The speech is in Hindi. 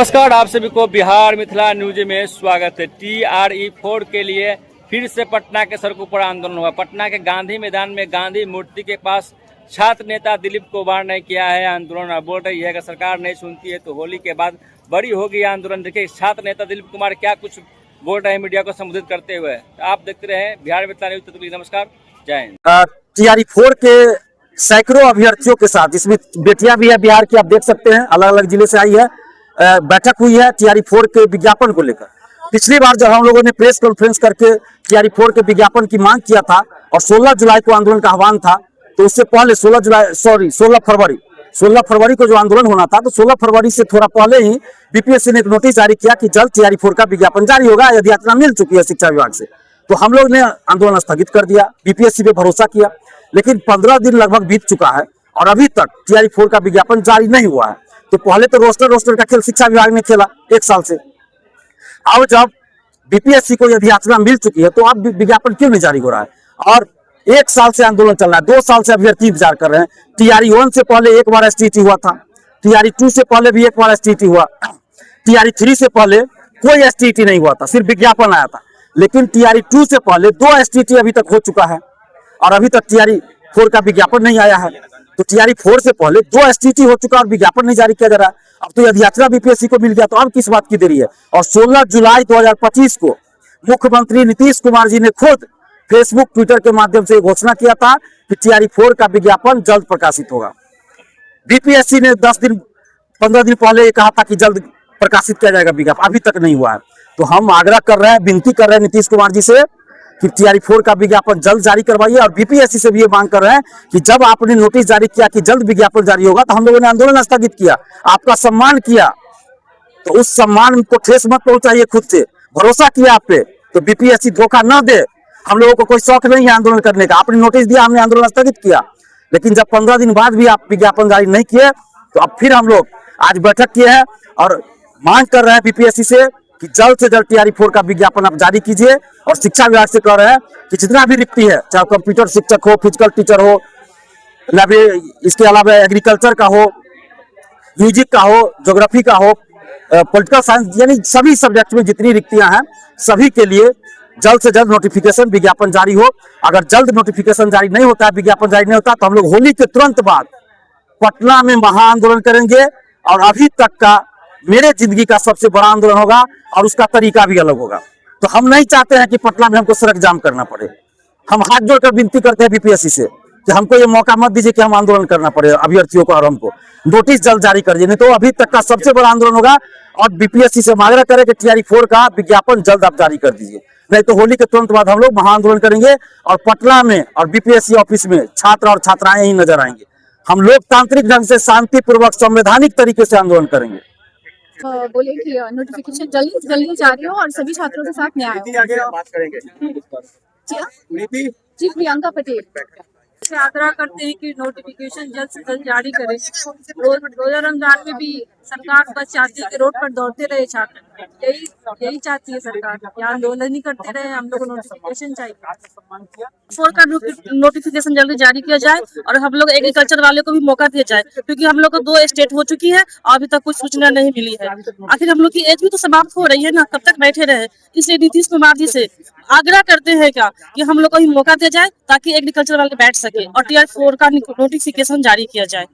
नमस्कार, आप सभी को बिहार मिथिला न्यूज में स्वागत है। TRE4 के लिए फिर से पटना के सड़कों पर आंदोलन हुआ। पटना के गांधी मैदान में गांधी मूर्ति के पास छात्र नेता दिलीप कुमार ने किया है आंदोलन। बोल रही है कि सरकार नहीं सुनती है तो होली के बाद बड़ी होगी आंदोलन। देखिए छात्र नेता दिलीप कुमार क्या कुछ बोल रहे हैं मीडिया को संबोधित करते हुए। आप देखते रहे बिहार मिथिला न्यूज। नमस्कार, जय हिंद। TRE4 के सैकड़ों अभ्यर्थियों के साथ, जिसमें बेटियां भी है बिहार की, आप देख सकते हैं अलग अलग जिले से आई है। बैठक हुई है TRE4 के विज्ञापन को लेकर। पिछली बार जब हम लोगों ने प्रेस कॉन्फ्रेंस करके TRE4 के विज्ञापन की मांग किया था और 16 जुलाई को आंदोलन का आह्वान था, तो उससे पहले 16 फरवरी को जो आंदोलन होना था, तो 16 फरवरी से थोड़ा पहले ही बीपीएससी ने एक नोटिस जारी किया कि जल्द TRE4 का विज्ञापन जारी होगा। यदि यात्रा मिल चुकी है शिक्षा विभाग से, तो हम लोग ने आंदोलन स्थगित कर दिया, बीपीएससी पे भरोसा किया। लेकिन 15 दिन लगभग बीत चुका है और अभी तक TRE4 का विज्ञापन जारी नहीं हुआ है। तो पहले तो रोस्टर का खेल शिक्षा विभाग ने खेला 1 साल से। अब जब बीपीएससी को यदि यात्रा मिल चुकी है, तो अब विज्ञापन क्यों नहीं जारी हो रहा है? और 1 साल से आंदोलन चल रहा है, 2 साल से अभ्यर्थी इंतजार कर रहे हैं। TRE1 से पहले एक बार STT हुआ था, TRE2 से पहले भी एक बार STT हुआ, TRE3 से पहले कोई STT नहीं हुआ था, सिर्फ विज्ञापन आया था। लेकिन TRE2 से पहले 2 STT अभी तक हो चुका है और अभी तक TRE4 का विज्ञापन नहीं आया है। तो TRE4 से पहले 2 STT हो चुका और विज्ञापन नहीं जारी किया जा रहा है। अब तो यदि यात्रा बीपीएससी को मिल गया तो अब किस बात की देरी है? और 16 जुलाई 2025 को मुख्यमंत्री नीतीश कुमार जी ने खुद फेसबुक, ट्विटर के माध्यम से घोषणा किया था कि TRE4 का विज्ञापन जल्द प्रकाशित होगा। बीपीएससी ने 15 दिन पहले कहा था कि जल्द प्रकाशित किया जाएगा विज्ञापन, अभी तक नहीं हुआ है। तो हम आग्रह कर रहे हैं, विनती कर रहे हैं नीतीश कुमार जी से कि TRE4 का विज्ञापन जल्द जारी करवाइए। और बीपीएससी से भी ये मांग कर रहे हैं कि जब आपने नोटिस जारी किया कि जल्द विज्ञापन जारी होगा, तो हम लोगों ने आंदोलन स्थगित किया, आपका सम्मान किया, तो उस सम्मान को ठेस मत पहुंचाइए। खुद से भरोसा किया आप पे, तो बीपीएससी धोखा न दे। हम लोगों को कोई शौक नहीं है आंदोलन करने का। आपने नोटिस दिया, हमने आंदोलन स्थगित किया, लेकिन जब 15 दिन बाद भी आप विज्ञापन जारी नहीं किए, तो अब फिर हम लोग आज बैठक किए हैं और मांग कर रहे हैं बीपीएससी से कि जल्द से जल्द TRE4 का विज्ञापन आप जारी कीजिए। और शिक्षा विभाग से कह रहे हैं कि जितना भी रिक्ति है, चाहे कंप्यूटर शिक्षक हो, फिजिकल टीचर हो, इसके अलावा एग्रीकल्चर का हो, म्यूजिक का हो, ज्योग्राफी का हो, पॉलिटिकल साइंस, यानी सभी सब्जेक्ट में जितनी रिक्तियां हैं, सभी के लिए जल्द से जल्द नोटिफिकेशन विज्ञापन जारी हो। अगर जल्द नोटिफिकेशन जारी नहीं होता है, विज्ञापन जारी नहीं होता, तो हम लोग होली के तुरंत बाद पटना में महा आंदोलन करेंगे। और अभी तक का मेरे जिंदगी का सबसे बड़ा आंदोलन होगा और उसका तरीका भी अलग होगा। तो हम नहीं चाहते हैं कि पटना में हमको सड़क जाम करना पड़े। हम हाथ जोड़कर विनती करते हैं बीपीएससी से कि हमको ये मौका मत दीजिए कि हम आंदोलन करना पड़े अभ्यर्थियों को, और हमको नोटिस जल्द जारी कर दीजिए, नहीं तो अभी तक का सबसे बड़ा आंदोलन होगा। और बीपीएससी से आग्रह करें कि TRE4 का विज्ञापन जल्द आप जारी कर दीजिए, नहीं तो होली के तुरंत बाद हम लोग महा आंदोलन करेंगे और पटना में और बीपीएससी ऑफिस में छात्र और छात्राएं ही नजर आएंगे। हम लोकतांत्रिक ढंग से शांतिपूर्वक संवैधानिक तरीके से आंदोलन करेंगे। बोले कि नोटिफिकेशन जल्दी जारी हो और सभी छात्रों के साथ न्याय हो। बात करेंगे जी, प्रियंका पटेल से आग्रह करते हैं कि नोटिफिकेशन जल्द से जल्द जारी करें। रोजा रमजान में भी सरकार बस चाहती है कि रोड पर दौड़ते रहे छात्र, यही चाहती है सरकार, यहाँ आंदोलन ही करते रहे। हम लोग को नोटिफिकेशन चाहिए, 4 का नोटिफिकेशन जल्दी जारी किया जाए और हम लोग एग्रीकल्चर वाले को भी मौका दिया जाए, क्योंकि हम लोग को 2 स्टेट हो चुकी है और अभी तक कुछ सूचना नहीं मिली है। आखिर हम लोग की एज भी तो समाप्त हो रही है ना, कब तक बैठे रहे? इसलिए नीतीश कुमार जी से आग्रह करते हैं क्या कि हम लोग को ही मौका दिया जाए ताकि एग्रीकल्चर वाले बैठ सके और TRE4 का नोटिफिकेशन जारी किया जाए।